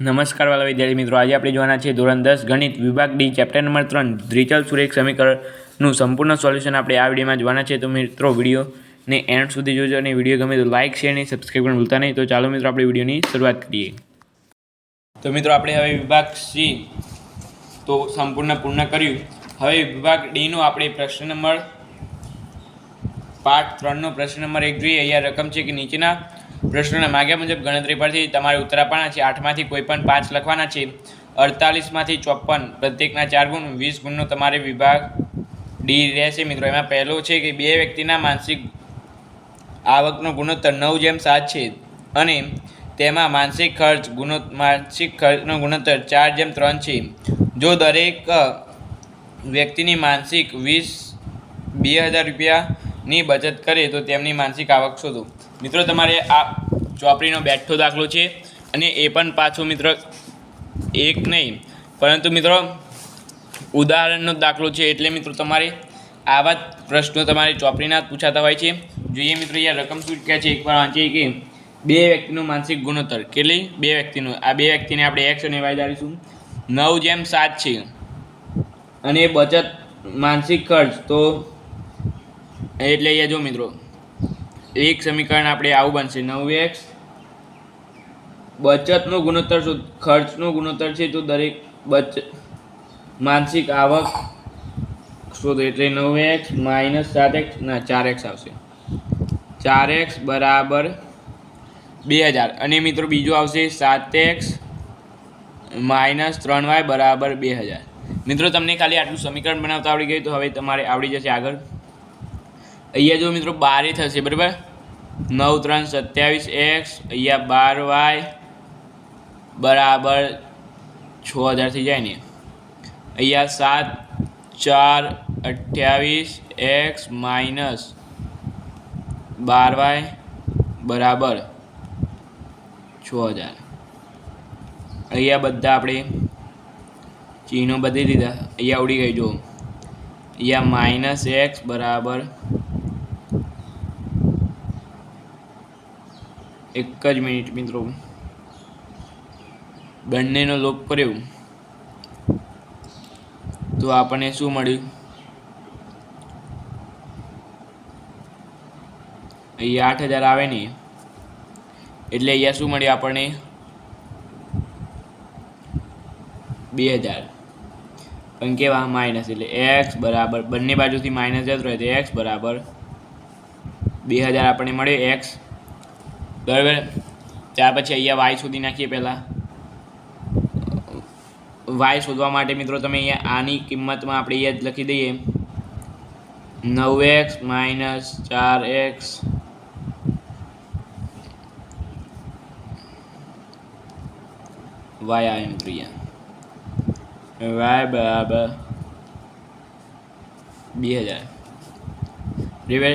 નમસ્કાર વાલા વિદ્યાર્થી મિત્રો, આજે આપણે જોવાના છે ધોરણ 10 ગણિત વિભાગ ડી ચેપ્ટર નંબર 3 દ્વિચલ સુરેખ સમીકરણનું સંપૂર્ણ સોલ્યુશન આપણે આ વિડીયોમાં જોવાના છે। તો મિત્રો વિડીયોને એન્ડ સુધી જોજો અને વિડીયો ગમે તો લાઇક શેર અને સબસ્ક્રાઈબ પણ ભૂલતા નહીં। તો ચાલો મિત્રો આપણે વિડીયોની શરૂઆત કરીએ। તો મિત્રો આપણે હવે વિભાગ સી તો સંપૂર્ણ પૂર્ણ કર્યું। હવે વિભાગ ડીનો આપણે પ્રશ્ન નંબર પાર્ટ 3નો પ્રશ્ન નંબર 1 જોઈએ। અહીંયા રકમ છે કે નીચેના પ્રશ્નોના માગ્યા મુજબ ગણતરી પરથી તમારે ઉત્તર આપવાના છે। 8માંથી કોઈ પણ 5 લખવાના છે। 48માંથી 54 પ્રત્યેકના 4 ગુણ 20 ગુણનો તમારે વિભાગ ડી રહેશે। મિત્રો એમાં પહેલો છે કે બે વ્યક્તિના માનસિક આવકનો ગુણોત્તર 9:7 છે અને તેમાં માનસિક ખર્ચનો ગુણોત્તર 4:3 છે। જો દરેક વ્યક્તિની માનસિક 20,000 રૂપિયાની બચત કરે તો તેમની માનસિક આવક શોધો। મિત્રો તમારે આ ચોપડીનો બેઠો દાખલો છે અને એ પણ પાછો મિત્રો એક નહીં પરંતુ મિત્રો ઉદાહરણનો દાખલો છે, એટલે મિત્રો તમારે આવા પ્રશ્નો તમારી ચોપડીના પૂછાતા હોય છે। જોઈએ મિત્રો અહીંયા રકમ શું કહે છે, એકવાર વાંચીએ કે બે વ્યક્તિનું માનસિક ગુણોત્તર કેટલી બે વ્યક્તિનું, આ બે વ્યક્તિને આપણે એક્સ અને વાય ધારીશું। 9:7 છે અને બચત માનસિક ખર્ચ તો એટલે અહીંયા જો મિત્રો એક સમીકરણ આપણે આવું બનશે 9x બચતનો ગુણોત્તર શું ખર્ચનો ગુણોત્તર છે તો દરેક માનસિક આવક શોધો એટલે 9x - 7x ના 4x આવશે। 4x બરાબર 2000 અને મિત્રો બીજું આવશે 7x - 3y બરાબર 2000। મિત્રો તમને ખાલી આટલું સમીકરણ બનાવતા આવડી ગયું તો હવે તમારે આવડી જશે આગળ। અહીંયા જો મિત્રો 12 થશે બરાબર, 9 × 3 = 27x, અહીંયા 12y બરાબર 6000 થઈ જાય ને, અહીંયા 7 × 4 = 28x - 12y બરાબર 6000। અહીંયા બધા આપણે ચિહ્નો બદલી દીધા, અહીંયા આવડી ગઈ જો, અહીંયા -x બરાબર એક જ મિનિટ મિત્રો બંનેનો લોપ કર્યો તો આપણને શું મળ્યું, અહીંયા 8000 આવે ને એટલે અહીંયા શું મળ્યું આપણને 2000 પણ કેવા માઇનસ, એટલે x બરાબર બંને બાજુથી માઇનસ જતો રહે તો x બરાબર 2000 આપણને મળે x બરાબર। ત્યાર પછી અહીંયા y શોધી નાખીએ। પહેલાં y શોધવા માટે મિત્રો તમે અહીંયા આની કિંમતમાં આપણે અહીંયા જ લખી દઈએ 9x - 4x y આવે મિત્રો અહીંયા y બરાબર 2000 બરાબર।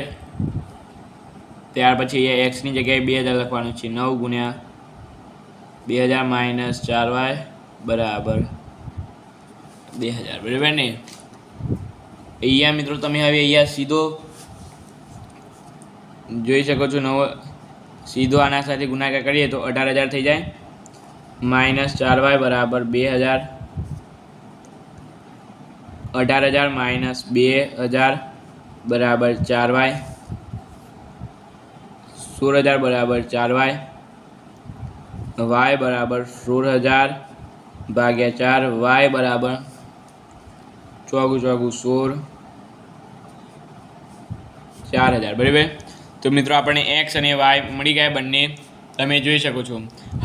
ત્યાર પછી અહીંયા એક્સની જગ્યાએ 2000 લખવાનું છે। 9 × 2000 - 4y બરાબર 2000 બરાબર ને। અહીંયા મિત્રો તમે હવે અહીંયા સીધો જોઈ શકો છો, સીધો આના સાથે ગુણાકાર કરીએ તો 18000 થઈ જાય, -4y બરાબર 2000, 18000 - 2000 બરાબર 4y, 16000 બરાબર 4y, y બરાબર 16000 ભાગ્યા 4, y બરાબર 4 × 16 4000 બરાબર। તો મિત્રો આપણને x અને y મળી ગયા બંને તમે જોઈ શકો છો।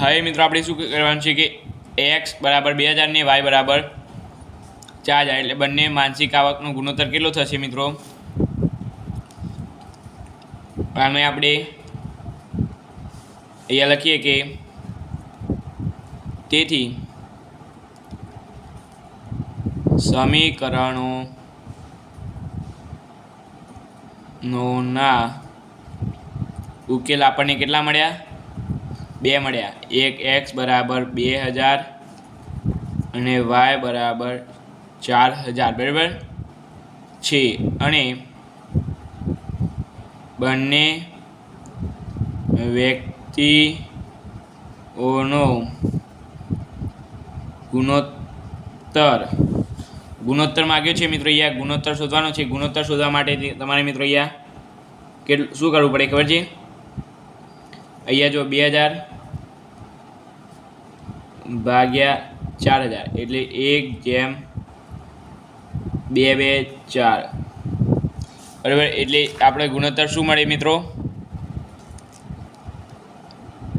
હવે મિત્રો આપણે શું કરવાનું છે કે x બરાબર 2000 ને y બરાબર 4000 એટલે બંને માનસિક આવકનો ગુણોત્તર કેટલો થશે મિત્રો, આને આપણે અહીંયા લખીએ કે તેથી સમીકરણોના ઉકેલ આપણને કેટલા મળ્યા, 2 મળ્યા। એક x બરાબર 2000 અને y બરાબર 4000 બરાબર છે અને બંને વ્યક્તિઓનો ગુણોત્તર માગ્યો છે મિત્રો. અહીંયા ગુણોત્તર શોધવાનો છે. ગુણોત્તર શોધવા માટે તમારે મિત્રો અહીંયા શું કરવું પડે ખબર છે? અહીંયા જો 2000 ભાગ્યા 4000 એટલે 1/224 બરાબર. એટલે આપણે ગુણોત્તર શું મળે મિત્રો?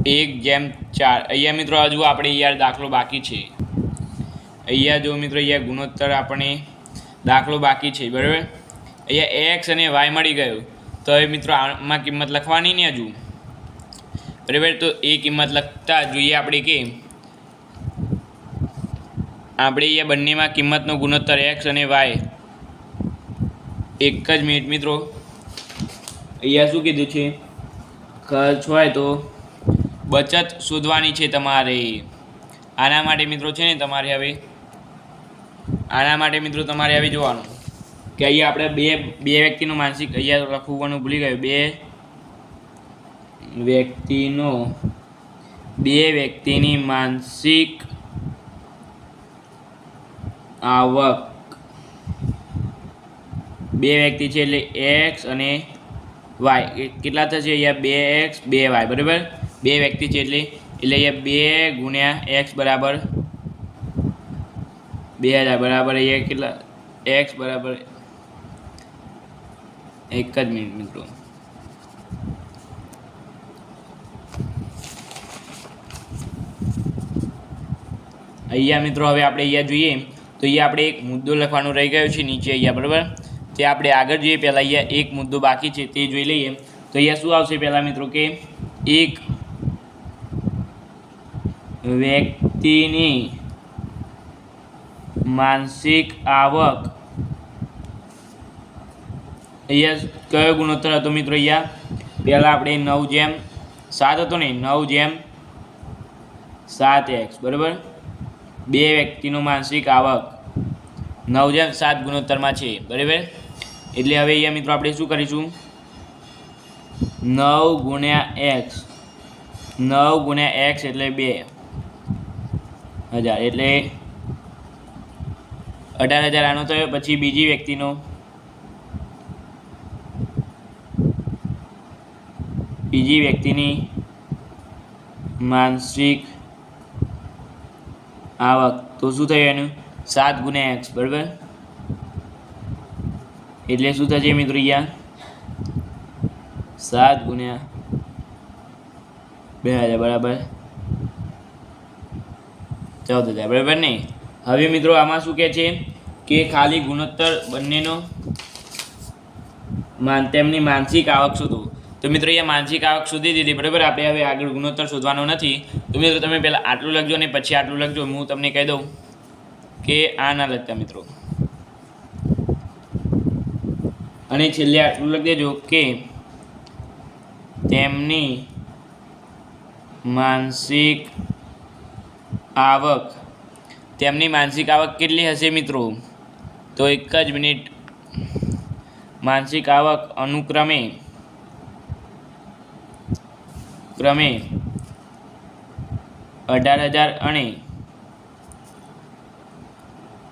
1/4. અહીંયા મિત્રો હજુ આપણે યાર દાખલો બાકી છે. અહીંયા જો મિત્રો અહીંયા ગુણોત્તર આપણે દાખલો બાકી છે બરાબર. અહીંયા એક્સ અને વાય મળી ગયું તો હવે મિત્રો આમાં કિંમત લખવાની ને હજુ બરાબર. તો એ કિંમત લખતા જોઈએ આપણે કે આપણે અહીંયા બંનેમાં કિંમતનો ગુણોત્તર એક્સ અને વાય. એક જ મિનિટ મિત્રો. અહીંયા શું કીધું છે? ખર્ચ હોય તો બચત શોધવાની છે તમારે. આના માટે મિત્રો છે ને તમારે હવે જોવાનું કે અહીંયા આપણે બે વ્યક્તિનું માનસિક અહીંયા લખવાનું ભૂલી ગયું. બે વ્યક્તિની માનસિક આવક. બે વ્યક્તિ છે એટલે એક્સ અને વાય કેટલા થશે? અહીંયા 2x 2y બરાબર. બે વ્યક્તિ છે એટલે અહીંયા 2 ગુણ્યા x બરાબર 2000 બરાબર અહીંયા કેટલા x બરાબર એક જ મિનિટ મિત્રો. અહીંયા મિત્રો હવે આપણે અહીંયા જોઈએ તો અહીંયા આપણે એક મુદ્દો લખવાનો રહી ગયો છે નીચે અહીંયા બરાબર. તે આપણે આગળ જોઈએ. પહેલાં અહીંયા એક મુદ્દો બાકી છે તે જોઈ લઈએ. તો અહીંયા શું આવશે પહેલાં મિત્રો કે એક વ્યક્તિની માનસિક આવક. અહીંયા કયો ગુણોત્તર હતો મિત્રો? અહીંયા પહેલાં આપણે 9/7 હતો ને 9/7x બરાબર. બે વ્યક્તિનું માનસિક આવક 9/7 ગુણોત્તરમાં છે બરાબર. એટલે હવે અહીંયા મિત્રો આપણે શું કરીશું? 9 ગુણ્યા x 9 ગુણ્યા x એટલે 2000 એટલે 18000 આનો થયો. પછી બીજી વ્યક્તિનો બીજી વ્યક્તિની માનસિક આવક તો શું થયું એનું? 7 ગુણ્યા x બરાબર. એટલે શું થશે મિત્રો? અહીંયા 7 ગુણ્યા 2000 બરાબર 14000 બરાબર ને. હવે મિત્રો આમાં શું કહે છે કે ખાલી ગુણોત્તર બંનેનો તેમની માનસિક આવક શોધો. તો મિત્રો અહીંયા માનસિક આવક શોધી દીધી બરાબર. આપણે હવે આગળ ગુણોત્તર શોધવાનો નથી. તો મિત્રો તમે પહેલાં આટલું લખજો અને પછી આટલું લખજો. હું તમને કહી દઉં કે આ ના લખતા મિત્રો. અને છેલ્લે આટલું લખી દેજો કે તેમની માનસિક આવક કેટલી હશે મિત્રો? તો એક જ મિનિટ. માનસિક આવક અનુક્રમે 18000 અને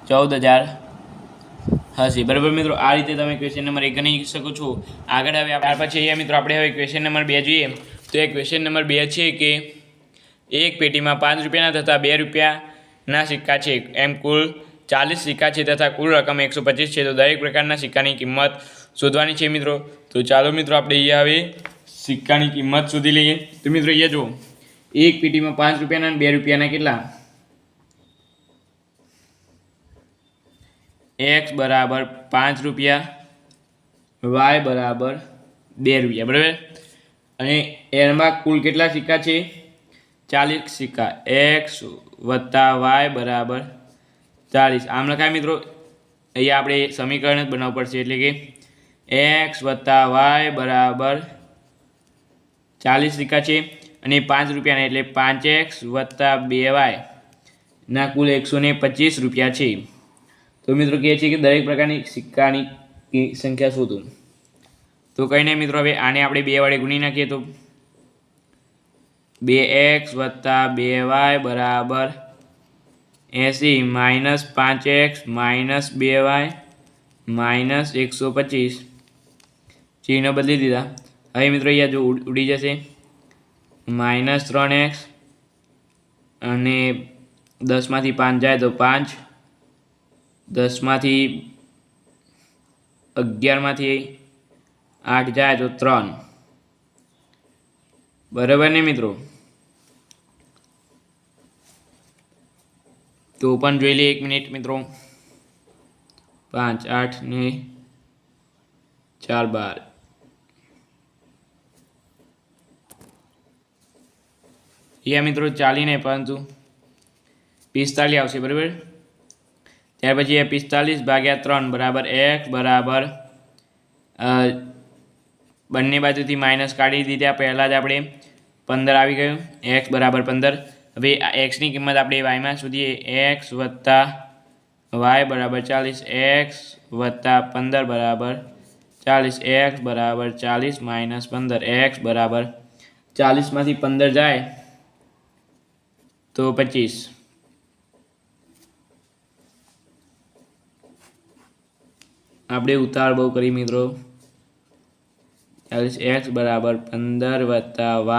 14000 હશે બરાબર મિત્રો. આ રીતે તમે ક્વેશ્ચન નંબર 1 ગણી શકો છો. આગળ હવે ત્યાર પછી અહીંયા મિત્રો આપણે હવે ક્વેશ્ચન નંબર 2 જોઈએ. તો એ ક્વેશ્ચન નંબર 2 છે કે એક પેટીમાં 5 રૂપિયાના તથા 2 રૂપિયાના સિક્કા છે. એમ કુલ 40 સિક્કા છે તથા કુલ રકમ 125 છે. તો દરેક પ્રકારના સિક્કાની કિંમત શોધવાની છે મિત્રો. તો ચાલો મિત્રો આપણે અહીંયા હવે સિક્કાની કિંમત શોધી લઈએ. તો મિત્રો અહીંયા જુઓ, એક પેટીમાં 5 રૂપિયાના અને 2 રૂપિયાના કેટલા? x બરાબર 5 રૂપિયા, y બરાબર 2 રૂપિયા બરાબર. અને એમાં કુલ કેટલા સિક્કા છે? 40 સિક્કા. x વત્તા y બરાબર 40. આમ લખાય મિત્રો. અહીંયા આપણે સમીકરણ જ બનાવવું પડશે. એટલે કે x વત્તા y બરાબર 40 સિક્કા છે અને 5 રૂપિયાના એટલે 5x વત્તા 2y ના કુલ 125 રૂપિયા છે. તો મિત્રો કહે છે કે દરેક પ્રકારની સિક્કાની સંખ્યા શોધો. તો કંઈ નહીં મિત્રો, હવે આને આપણે 2 વડે ગુણી નાખીએ તો 2x વત્તા 2y બરાબર 80 minus 5x minus 2y minus 125 ચિહ્ન બદલી દીધા. હવે મિત્રો અહીંયા જો ઉડી જશે માઇનસ 3x અને 10માંથી 5 જાય તો 5, 10માંથી 11માંથી 8 જાય તો 3. બરાબર ને મિત્રો? તો પણ જોઈ લઈએ 1 મિનિટ મિત્રો. 5 8 ને 4 12 અહીંયા મિત્રો 40 નહીં પરંતુ 45 આવશે. બરાબર? ત્યાર પછી 45 ભાગ્યા 3 બરાબર x બરાબર બંને બાજુથી માઇનસ કાઢી દીધા. પહેલાં જ આપણે 15 આવી ગયું. x બરાબર 15. હવે આ એક્સની કિંમત આપણે વાયમાં શોધીએ. x વત્તા વાય બરાબર 40, x વત્તા 15 બરાબર 40, x બરાબર 40 માઇનસ 15, x બરાબર 40માંથી 15 જાય તો 25. આપણે ઉતાર બહુ કરી મિત્રો. 40 x બરાબર 15 વત્તા y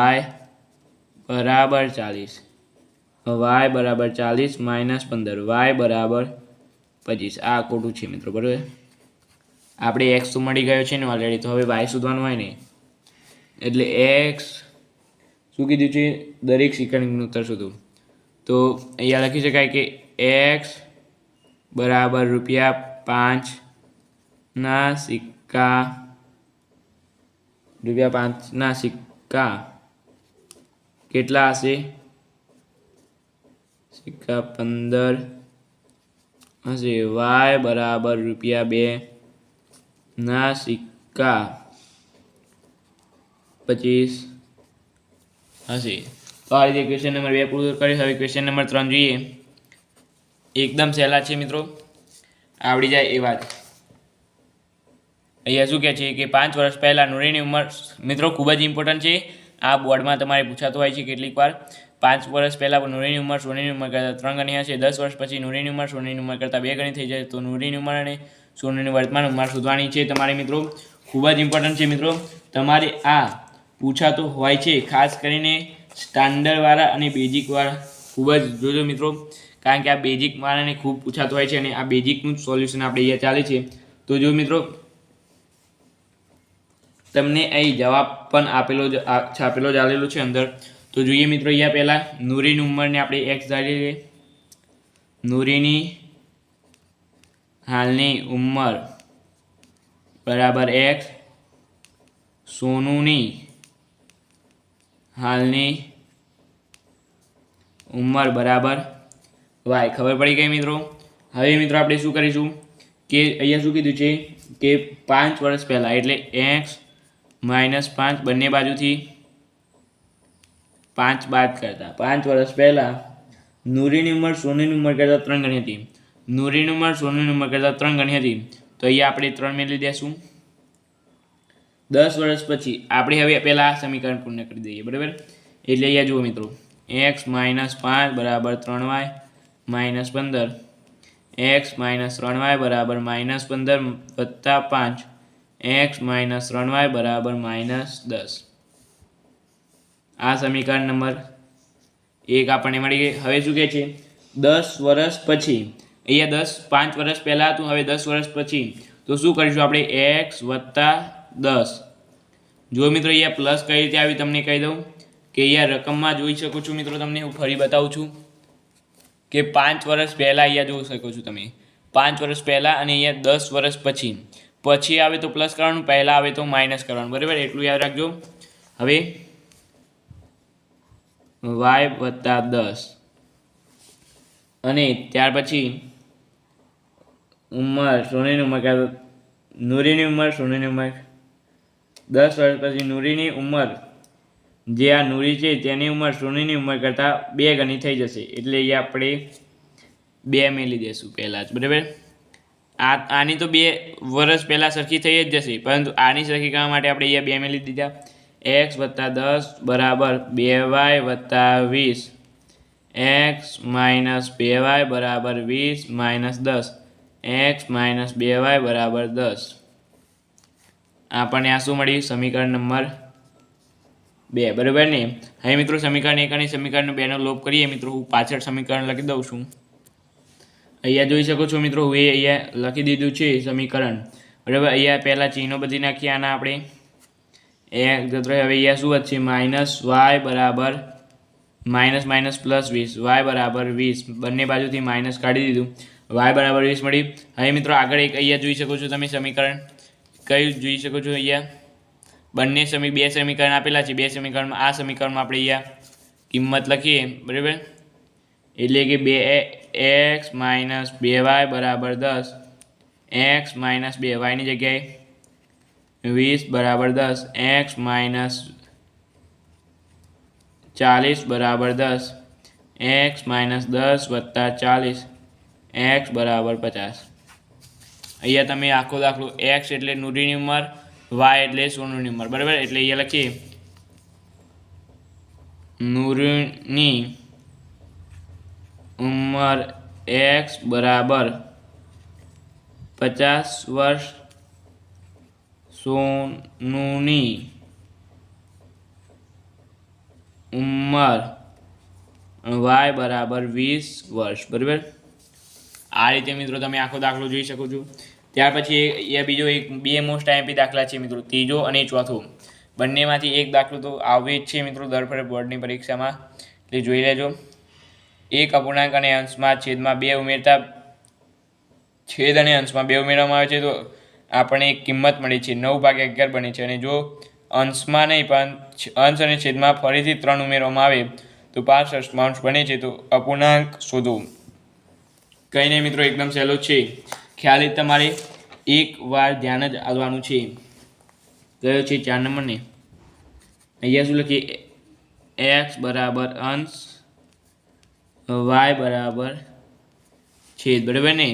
બરાબર 40, y બરાબર 40 માઇનસ 15, y બરાબર 25. આ ખોટું છે મિત્રો. બરાબર? આપણે x તો મળી ગયો છે ને ઓલરેડી, તો હવે y શોધવાનું હોય ને, એટલે x શું કીધું છે? દરેક સિક્કાનું ઉત્તર શોધો. તો અહીંયા લખી શકાય કે x બરાબર ₹5ના સિક્કા, ₹5ના સિક્કા કેટલા હશે? સિક્કા 15 હશે. y બરાબર ₹2ના સિક્કા 25 હશે. તો આ રીતે ક્વેશ્ચન નંબર 2 પૂરું કરીશ. હવે ક્વેશ્ચન નંબર 3 જોઈએ. એકદમ સહેલા છે મિત્રો, આવડી જાય એવા જ. અહીંયા શું કહે છે કે 5 વર્ષ પહેલાં નૂરીની ઉંમર, મિત્રો ખૂબ જ ઇમ્પોર્ટન્ટ છે, આ બોર્ડમાં તમારે પૂછાતું હોય છે કેટલીક વાર. 5 વર્ષ પહેલાં નૂરીની ઉંમર સોનીની ઉંમર કરતાં 3 ગણી હશે. 10 વર્ષ પછી નૂરીની ઉંમર સોનીની ઉંમર કરતાં 2 ગણી થઈ જાય. તો નૂરીની ઉંમર અને સોનીની વર્તમાન ઉંમર શોધવાની છે તમારે મિત્રો. ખૂબ જ ઇમ્પોર્ટન્ટ છે મિત્રો, તમારે આ પૂછાતું હોય છે. ખાસ કરીને સ્ટાન્ડર્ડવાળા અને બેઝિકવાળા ખૂબ જ જોજો મિત્રો, કારણ કે આ બેઝિકવાળાને ખૂબ પૂછાતું હોય છે અને આ બેઝિકનું સોલ્યુશન આપણે અહીંયા ચાલે છે. તો જો મિત્રો તમને અહીં જવાબ પણ છાપેલો જ આવેલો છે અંદર. તો જોઈએ મિત્રો, અહીંયા પહેલાં નૂરીની ઉંમરને આપણે x ધારી લઈએ. નૂરીની હાલની ઉંમર બરાબર x, સોનુની હાલની ઉંમર બરાબર y. ખબર પડી ગઈ મિત્રો? હવે મિત્રો આપણે શું કરીશું કે અહીંયા શું કીધું છે કે 5 વર્ષ પહેલાં, એટલે x માઇનસ 5 બંને બાજુથી 5 બાદ કરતા 5 વર્ષ પહેલાં નૂરીની ઉંમર સોનીની ઉંમર કરતાં 3 ગણી હતી. નૂરીની ઉંમર સોનીની ઉંમર કરતાં 3 ગણી હતી, તો અહીંયા આપણે 3 મેળવી દઈશું. 10 વર્ષ પછી આપણે હવે પહેલાં આ સમીકરણ પૂર્ણ કરી દઈએ. બરાબર? એટલે અહીંયા જુઓ મિત્રો, x માઇનસ 5 બરાબર 3y minus 15, x minus 3y બરાબર માઇનસ 15 વત્તા 5, x માઇનસ 3y બરાબર માઇનસ 10. આ સમીકરણ નંબર 1 આપણને મળી ગઈ. હવે શું કહે છે? 10 વર્ષ પછી, અહીંયા 5 વર્ષ પહેલાં હતું, હવે 10 વર્ષ પછી. તો શું કરીશું આપણે? x વત્તા 10. જો મિત્રો અહીંયા પ્લસ કઈ રીતે આવી તમને કહી દઉં કે અહીંયા રકમમાં જોઈ શકો છો મિત્રો. તમને હું ફરી બતાવું છું કે 5 વર્ષ પહેલાં અહીંયા જોઈ શકો છો તમે 5 વર્ષ પહેલાં, અને અહીંયા 10 વર્ષ પછી. પછી આવે તો પ્લસ કરવાનું, પહેલાં આવે તો માઇનસ કરવાનું. બરાબર? એટલું યાદ રાખજો. હવે y વત્તા 10 અને ત્યાર પછી ઉંમર સોનીની ઉંમર કરતાં નૂરીની ઉંમર સોનીની ઉંમર 10 વર્ષ પછી નૂરીની ઉંમર, જે આ નૂરી છે તેની ઉંમર સોનીની ઉંમર કરતાં 2 ગણી થઈ જશે. એટલે એ આપણે 2 મેળવી દઈશું પહેલાં જ. બરાબર? આની તો 2 વર્ષ પહેલાં સરખી થઈ જ જશે, પરંતુ આની સરખી કરવા માટે આપણે અહીંયા 2 મેળવી દીધા. x વત્તા 10 બરાબર 2y વત્તા 20, એક્સ માઇનસ 2y બરાબર 20 માઇનસ 10 એક્સ માઇનસ 2y બરાબર 10. આપણને આ શું મળ્યું? સમીકરણ નંબર 2 બરાબર ને. હવે મિત્રો સમીકરણ 1 અને સમીકરણ 2 નો લોપ કરીએ મિત્રો. હું પાછળ સમીકરણ લખી દઉં છું. અહીંયા જોઈ શકો છો મિત્રો, હું અહીંયા લખી દીધું છે સમીકરણ બરાબર. અહીંયા પહેલાં ચિહ્નો બધી નાખીએ આના આપણે. હવે અહીંયા શું વધશે? માઇનસ વાય બરાબર માઇનસ માઇનસ પ્લસ 20 વાય બરાબર 20. બંને બાજુથી માઇનસ કાઢી દીધું. વાય બરાબર 20 મળી. હવે મિત્રો આગળ એક અહીંયા જોઈ શકો છો તમે સમીકરણ કયું જોઈ શકો છો? અહીંયા બે સમીકરણ આપેલા છે. બે સમીકરણમાં આ સમીકરણમાં આપણે અહીંયા કિંમત લખીએ બરાબર. એટલે કે 2x માઇનસ 2y બરાબર 10 એક્સ માઇનસ 2yની જગ્યાએ 20 બરાબર 10 એક્સ માઇનસ 40 બરાબર 10 એક્સ માઇનસ 10 વત્તા 40 એક્સ બરાબર 50. અહીંયા તમે આખો દાખલો એક્સ એટલે નૂરીની ઉંમર, વાય એટલે સોનુની ઉંમર બરાબર. એટલે અહીંયા લખીએ નૂરની ઉંમર એક્સ બરાબર 50 વર્ષ, સોનુની ઉંમર વાય બરાબર 20 વર્ષ બરાબર. આ રીતે મિત્રો તમે આખો દાખલો જોઈ શકો છો. ત્યાર પછી એ બીજો બે મોસ્ટ આઈએમપી દાખલા છે મિત્રો, ત્રીજો અને ચોથો. બંનેમાંથી એક દાખલો તો આવે જ છે મિત્રો દર ફેરે બોર્ડની પરીક્ષામાં, એટલે જોઈ લેજો. એક અપૂર્ણાંક અને અંશમાં છેદમાં 2 ઉમેરતા છેદ અને અંશમાં 2 ઉમેરવામાં આવે છે તો આપણને એક કિંમત મળી છે 9/11 બને છે. અને જો અંશમાં નહીં પણ અંશ અને છેદમાં ફરીથી 3 ઉમેરવામાં આવે તો 5/8 બને છે. તો અપૂર્ણાંક શોધો. કંઈ નહીં મિત્રો, એકદમ સહેલો છે. ખ્યાલ તમારે એક વાર ધ્યાન જ આપવાનું છે. કયો છે? 4 નંબરને. અહીંયા શું લખીએ? એક્સ બરાબર અંશ, વાય બરાબર છેદ બરાબર ને.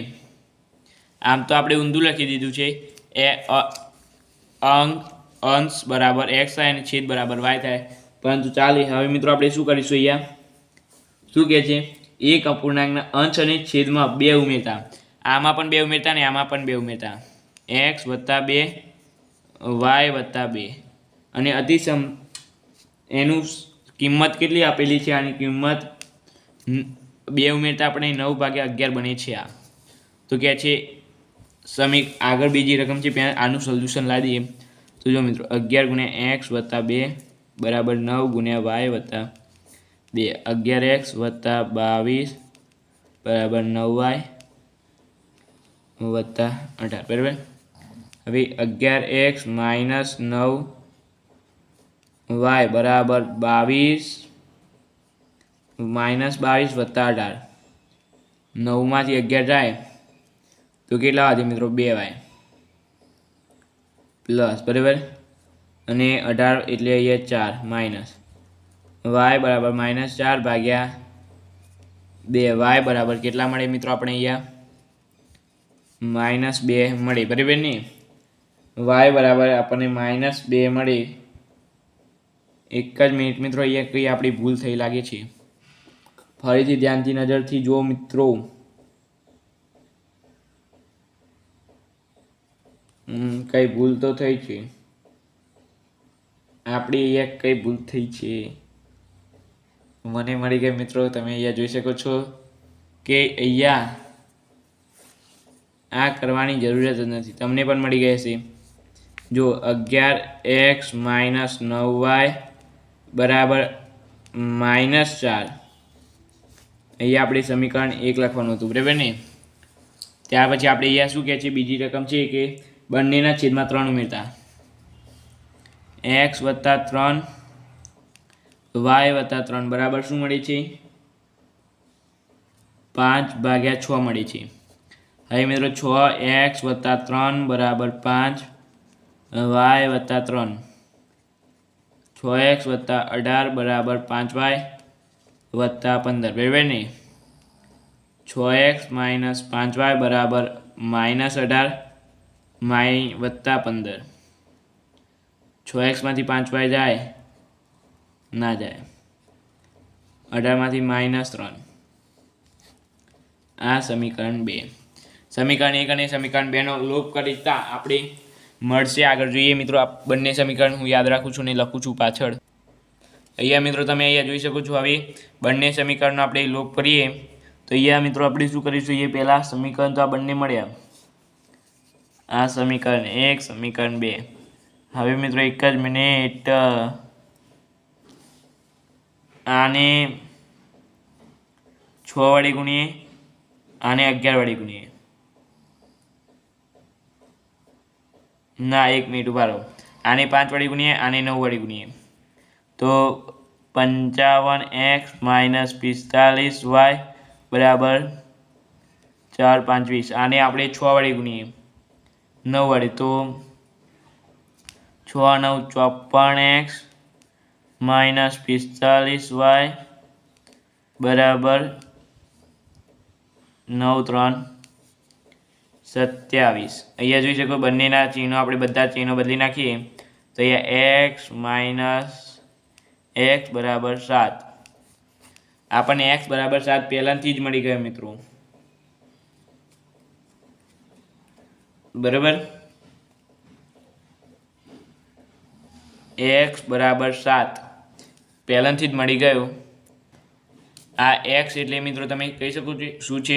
આમ તો આપણે ઊંધું લખી દીધું છે. અંશ બરાબર એક્સ થાય અને છેદ બરાબર વાય થાય, પરંતુ ચાલે. હવે મિત્રો આપણે શું કરીશું? અહીંયા શું કહે છે? એક અપૂર્ણાંકના અંશ અને છેદમાં 2 ઉમેરતા. આમાં પણ 2 ઉમેરતા ને આમાં પણ 2 ઉમેરતા. એક્સ વત્તા 2 વાય વત્તા 2 અને અતિસમ એનું કિંમત કેટલી આપેલી છે? આની કિંમત 2 ઉમેરતા આપણે 9/11 બને છે. આ તો કહે છે આગળ બીજી રકમ છે. આનું સોલ્યુશન લાવી દઈએ તો જો મિત્રો 11 × x વત્તા 2 બરાબર 9 × y વત્તા 2. 11x વત્તા 22 બરાબર 9y વત્તા 18 બરાબર. હવે 11x માઇનસ 9y બરાબર 22 માઇનસ 22 વત્તા 18. 9માંથી 11 જાય તો કેટલા વધે મિત્રો? 2y પ્લસ બરાબર. અને 18 એટલે અહીંયા 4 માઇનસ વાય બરાબર -4 ભાગ્યા 2. વાય બરાબર કેટલા મળે મિત્રો? આપણે અહીંયા -2 મળે બરાબર ને. વાય બરાબર આપણને -2 મળે. એક જ મિનિટ મિત્રો, અહીંયા કંઈ આપણી ભૂલ થઈ લાગે છે. ફરીથી ધ્યાનથી નજરથી જુઓ મિત્રો. કઈ ભૂલ તો થઈ છે આપણી. અહીંયા કઈ ભૂલ થઈ છે મને મળી ગઈ મિત્રો. તમે અહીંયા જોઈ શકો છો કે અહીંયા આ કરવાની જરૂરત જ નથી, તમને પણ મળી ગઈ હશે. જો 11x માઇનસ 9y બરાબર -4. અહીંયા આપણે સમીકરણ 1 લખવાનું હતું બરાબર ને. ત્યાર પછી આપણે અહીંયા શું કહે છે? બીજી રકમ છે કે બંનેના છેદમાં 3 ઉમેરતા. x વત્તા 3 વાય વત્તા 3 બરાબર શું મળે છે? 5/6 મળે છે. હવે મિત્રો 6x વત્તા 3 બરાબર 5 વાય વત્તા 3. 6x વત્તા 18 બરાબર 5y વત્તા 15 બરાબર ને. 6x માઇનસ 5y બરાબર -18 વત્તા 15. 6x માંથી 5y જાય ના જાય. 18માંથી -3, આ સમીકરણ 2. સમીકરણ 1 અને સમીકરણ 2નો લોપ કરતા આપણે મળશે. આગળ જોઈએ મિત્રો, આ બંને સમીકરણ હું યાદ રાખું છું અને લખું છું પાછળ. અહીંયા મિત્રો તમે અહીંયા જોઈ શકો છો. હવે બંને સમીકરણનો આપણે લોપ કરીએ તો અહીંયા મિત્રો આપણે શું કરીશું, એ પહેલાં સમીકરણ તો આ બંને મળ્યા, આ સમીકરણ 1, સમીકરણ 2. હવે મિત્રો એક જ મિનિટ, આને 6 વડે ગુણીએ, આને 11 વડે ગુણીએ. ના, 1 મિનિટ ઉભા રહો. આને 5 વડે ગુણીએ, આને 9 વડે ગુણીએ તો 55x - 45y બરાબર 4 5 20. આને આપણે 6 વડે ગુણીએ 9 વડે તો 6 9 54x - 45y બરાબર 9 3 27. અહીંયા જોઈ શકો બંનેના ચિહ્નો આપણે બધા ચિહ્નો બદલી નાખીએ તો અહીંયા x બરાબર 7. આપણને x બરાબર 7 પહેલાંથી જ મળી ગયો મિત્રો, બરાબર. x બરાબર 7 પહેલાંથી જ મળી ગયો. આ x એટલે મિત્રો તમે કહી શકો છો શું છે,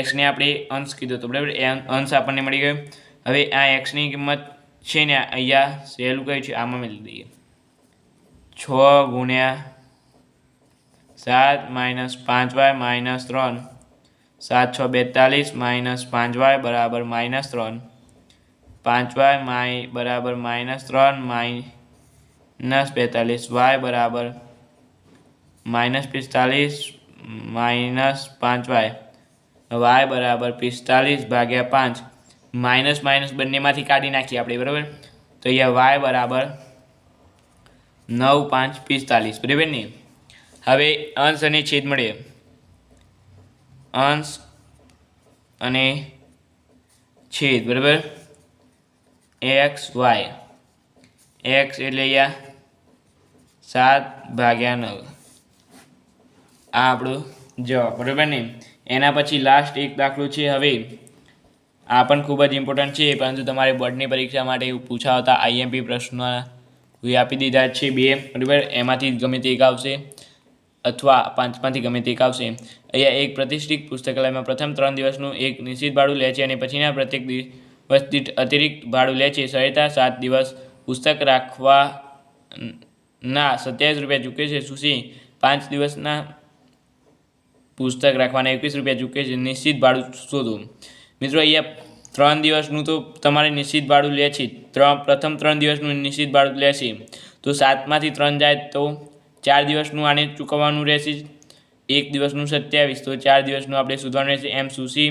x ને આપણે અંશ કીધો તો બરાબર, અંશ આપણને મળી ગયો. હવે આ x ની કિંમત છે ને અહીંયા સહેલું કયું છે, આમાં મેળવી દઈએ. 6 ગુણ્યા 7 -5y - 3, 7 6 42 -5y બરાબર -3, 5y બરાબર -3 -42y બરાબર -45 -5y, y બરાબર 45/5. માઇનસ માઇનસ બંનેમાંથી કાઢી નાખીએ આપણે, બરાબર. તો અહીંયા y બરાબર 9 5 45, બરાબર ને. હવે અંશ અને છેદ મળે, અંશ અને છેદ, બરાબર. x y, x એટલે અહીંયા 7/9, આ આપણો જવાબ, બરાબર ને. એના પછી લાસ્ટ એક દાખલો છે. હવે આ પણ ખૂબ જ ઇમ્પોર્ટન્ટ છે, પરંતુ તમારે બોર્ડની પરીક્ષા માટે પૂછાતા આઈએમપી પ્રશ્નો આપી દીધા છે 2, બરાબર. એમાંથી ગમે તે એક આવશે અથવા 5માંથી ગમે તે એક આવશે. અહીંયા એક પ્રતિષ્ઠિત પુસ્તકાલયમાં પ્રથમ 3 દિવસનું એક નિશ્ચિત ભાડું લે છે અને પછીના પ્રત્યેક દિવસ દીઠ અતિરિક્ત ભાડું લે છે. સરેરાશ 7 દિવસ પુસ્તક રાખવાના 27 રૂપિયા ચૂકે છે. સુશી 5 દિવસના પુસ્તક રાખવાના 21 રૂપિયા ચૂકે છે. નિશ્ચિત ભાડું શોધો. મિત્રો અહીંયા 3 દિવસનું તો તમારે નિશ્ચિત ભાડું લે છે, પ્રથમ 3 દિવસનું નિશ્ચિત ભાડું લે છે. તો 7માંથી 3 જાય તો 4 દિવસનું આને ચૂકવવાનું રહેશે, 1 દિવસનું 27, તો 4 દિવસનું આપણે શોધવાનું રહેશે. એમ સુશી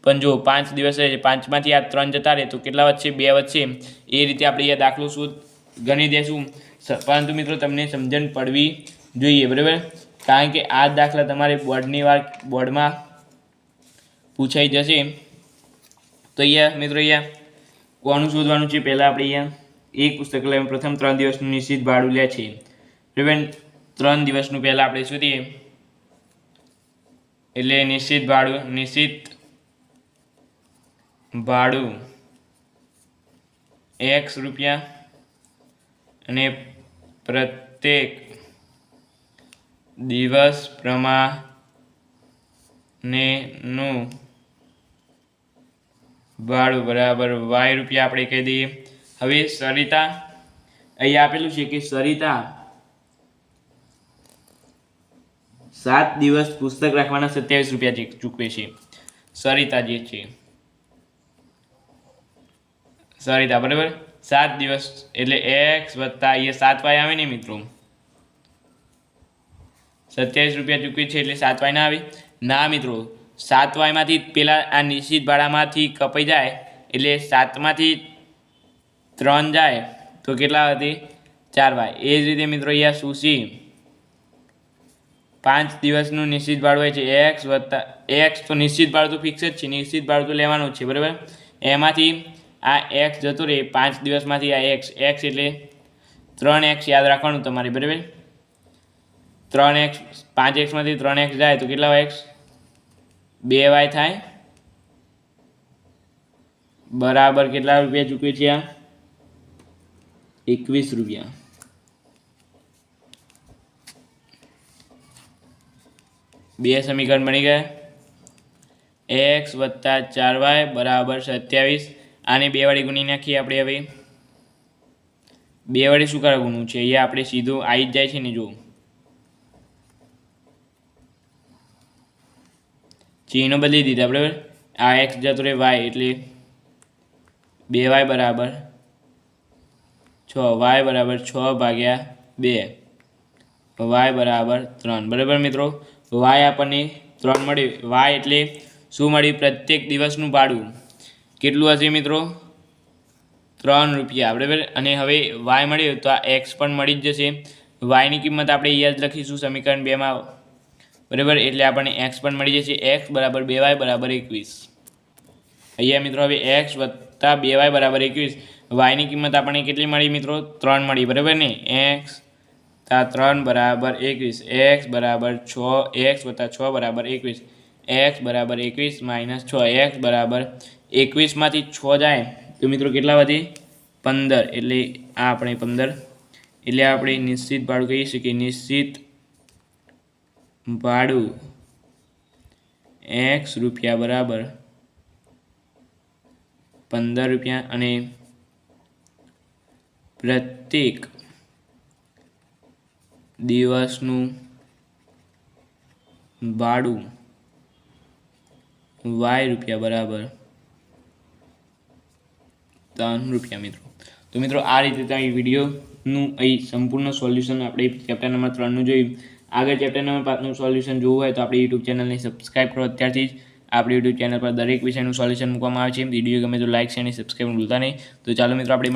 પણ જો 5 દિવસ રહે છે, 5માંથી આ 3 જતા રહે તો કેટલા વધશે, 2 વધશે. એ રીતે આપણે અહીંયા દાખલો ગણી દેશું. પરંતુ મિત્રો તમને સમજણ પડવી જોઈએ, બરાબર. કારણ કે આ દાખલા તમારે બોર્ડમાં પૂછાઈ જશે. તો અહીંયા મિત્રો અહીંયા કોનું શોધવાનું છે, પહેલાં આપણે અહીંયા એક પુસ્તકાલયમાં પ્રથમ 3 દિવસનું નિશ્ચિત ભાડું લે છે, બરાબર. 3 દિવસનું પહેલાં આપણે શોધીએ એટલે નિશ્ચિત ભાડું x રૂપિયા અને પ્રત્યેક દિવસ પ્રમાણેનું ભાડું બરાબર y રૂપિયા આપણે કહી દઈએ. હવે સરિતા અહીંયા આપેલું છે કે સરિતા 7 દિવસ પુસ્તક રાખવાના 27 રૂપિયા ચૂકવે છે. સરિતા જે છે, સરિતા, બરાબર. 7 દિવસ એટલે x વત્તા અહીંયા 7y આવે ને મિત્રો, 27 રૂપિયા ચૂકવે છે એટલે 7y ના આવે ના મિત્રો. 7yમાંથી પેલા આ નિશ્ચિત ભાડામાંથી કપાઈ જાય એટલે 7માંથી 3 જાય તો કેટલા હતી, 4y. એ જ રીતે મિત્રો અહીંયા સુશી 5 દિવસનું નિશ્ચિત ભાડું હોય છે, x વત્તા x, તો નિશ્ચિત ભાડું તો ફિક્સ જ છે, નિશ્ચિત ભાડું તો લેવાનું જ છે, બરાબર. એમાંથી આ x જતો રહે 5 દિવસમાંથી આ x એટલે 3x યાદ રાખવાનું તમારે, બરાબર. 3x 5xમાંથી 3x જાય તો કેટલા x 2y થાય બરાબર કેટલા રૂપિયા ચૂકવે છે આ 21 રૂપિયા। બે સમીકરણ બની ગયા x + 4y બરાબર 27। આને 2 વડે ગુણી નાખીએ આપણે। હવે 2 વડે શું કરવા ગુણવું છે અહીંયા આપણે સીધું આવી જ જાય છે ને જો ચિહ્નો બદલી દીધા બરાબર। આ x જતો રહે y એટલે 2y બરાબર 6 y બરાબર 6/2 y બરાબર 3 બરાબર મિત્રો। y આપણને 3 મળ્યું। y એટલે શું મળ્યું પ્રત્યેક દિવસનું ભાડું કેટલું હશે મિત્રો 3 રૂપિયા બરાબર। અને હવે y મળ્યું તો આ x પણ મળી જ જશે। y ની કિંમત આપણે અહીંયા જ લખીશું સમીકરણ 2 માં બરાબર એટલે આપણને x પણ મળી જશે। x બરાબર 2y બરાબર 21। અહીંયા મિત્રો હવે x + 2y બરાબર 21 y ની કિંમત આપણને કેટલી મળી મિત્રો 3 મળી બરાબર ને। x + 3 બરાબર 21 x બરાબર 6 x + 6 બરાબર 21 x બરાબર 21 - 6 x બરાબર 21 માંથી 6 જાય તો મિત્રો કેટલા વધે 15 એટલે આ આપણે 15 એટલે આપણે નિશ્ચિત ભાડું કહી શકીએ નિશ્ચિત ભાડું x રૂપિયા બરાબર 15 રૂપિયા અને પ્રત્યેક દિવસનું ભાડું y રૂપિયા બરાબર 3 રૂપિયા મિત્રો। તો મિત્રો આ રીતે તમે વિડીયોનું અહીં સંપૂર્ણ સોલ્યુશન આપણે ચેપ્ટર નંબર 3નું જોયું। આગળ ચેપ્ટર નંબર 5નું સોલ્યુશન જોવું હોય તો આપણી યુટ્યુબ ચેનલને સબસ્ક્રાઈબ કરો અત્યારથી જ। આપણી યુટ્યુબ ચેનલ પર દરેક વિષયનું સોલ્યુશન મૂકવામાં આવે છે। વિડીયો ગમે તો લાઈક શેર અને સબસ્ક્રાઈબ ભૂલતા નહીં। તો ચાલો મિત્રો આપણે